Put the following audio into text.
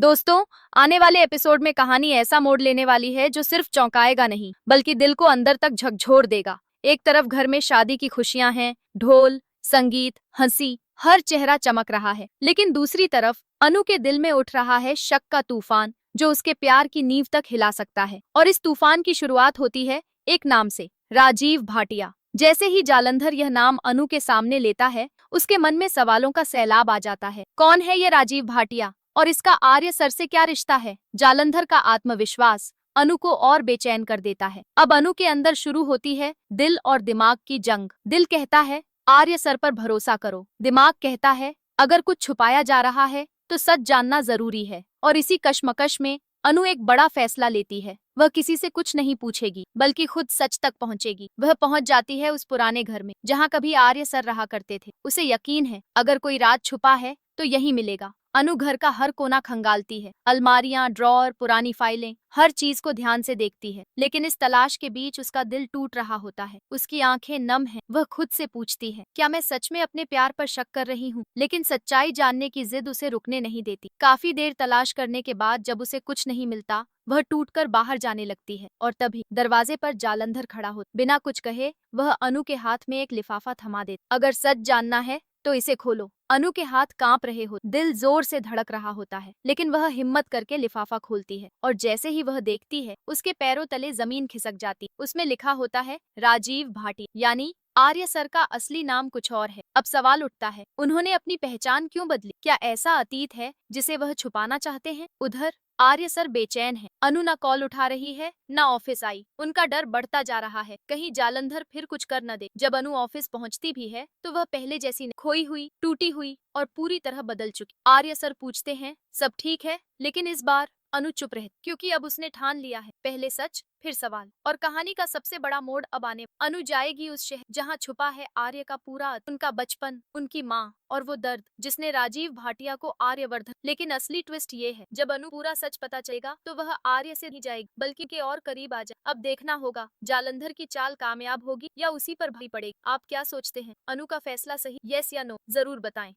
दोस्तों, आने वाले एपिसोड में कहानी ऐसा मोड़ लेने वाली है जो सिर्फ चौंकाएगा नहीं बल्कि दिल को अंदर तक झकझोर देगा। एक तरफ घर में शादी की खुशियां हैं, ढोल, संगीत, हंसी, हर चेहरा चमक रहा है। लेकिन दूसरी तरफ अनु के दिल में उठ रहा है शक का तूफान जो उसके प्यार की नींव तक हिला सकता है। और इस तूफान की शुरुआत होती है एक नाम से, राजीव भाटिया। जैसे ही जालंधर यह नाम अनु के सामने लेता है, उसके मन में सवालों का सैलाब आ जाता है। कौन है ये राजीव भाटिया और इसका आर्य सर से क्या रिश्ता है? जालंधर का आत्मविश्वास अनु को और बेचैन कर देता है। अब अनु के अंदर शुरू होती है दिल और दिमाग की जंग। दिल कहता है आर्य सर पर भरोसा करो, दिमाग कहता है अगर कुछ छुपाया जा रहा है तो सच जानना जरूरी है। और इसी कश्मकश में अनु एक बड़ा फैसला लेती है। वह किसी से कुछ नहीं पूछेगी बल्कि खुद सच तक पहुंचेगी। वह पहुंच जाती है उस पुराने घर में जहां कभी आर्य सर रहा करते थे। उसे यकीन है अगर कोई राज छुपा है तो यही मिलेगा। अनु घर का हर कोना खंगालती है, अलमारियां, ड्रॉर, पुरानी फाइलें, हर चीज को ध्यान से देखती है। लेकिन इस तलाश के बीच उसका दिल टूट रहा होता है, उसकी आंखें नम हैं। वह खुद से पूछती है क्या मैं सच में अपने प्यार पर शक कर रही हूँ? लेकिन सच्चाई जानने की जिद उसे रुकने नहीं देती। काफी देर तलाश करने के बाद जब उसे कुछ नहीं मिलता, वह टूटकर बाहर जाने लगती है। और तभी दरवाजे पर जालंधर खड़ा हो। बिना कुछ कहे वह अनु के हाथ में एक लिफाफा थमा देता। अगर सच जानना है तो इसे खोलो। अनु के हाथ कांप रहे हो, दिल जोर से धड़क रहा होता है, लेकिन वह हिम्मत करके लिफाफा खोलती है। और जैसे ही वह देखती है उसके पैरों तले जमीन खिसक जाती। उसमें लिखा होता है राजीव भाटी, यानी आर्य सर का असली नाम कुछ और है। अब सवाल उठता है उन्होंने अपनी पहचान क्यों बदली? क्या ऐसा अतीत है जिसे वह छुपाना चाहते हैं? उधर आर्य सर बेचैन है। अनु ना कॉल उठा रही है, ना ऑफिस आई। उनका डर बढ़ता जा रहा है, कहीं जालंधर फिर कुछ कर न दे। जब अनु ऑफिस पहुंचती भी है तो वह पहले जैसी नहीं, खोई हुई, टूटी हुई और पूरी तरह बदल चुकी। आर्य सर पूछते हैं सब ठीक है? लेकिन इस बार अनु चुप रहे, क्योंकि अब उसने ठान लिया है पहले सच फिर सवाल। और कहानी का सबसे बड़ा मोड़ अब आने। अनु जाएगी उस शहर जहाँ छुपा है आर्य का पूरा उनका बचपन, उनकी माँ और वो दर्द जिसने राजीव भाटिया को आर्यवर्धन। लेकिन असली ट्विस्ट ये है जब अनु पूरा सच पता चलेगा तो वह आर्य से नहीं जाएगी बल्कि के और करीब आ जाए। अब देखना होगा जालंधर की चाल कामयाब होगी या उसी पर भारी पड़ेगी। आप क्या सोचते हैं? अनु का फैसला सही, यस या नो? जरूर बताएं।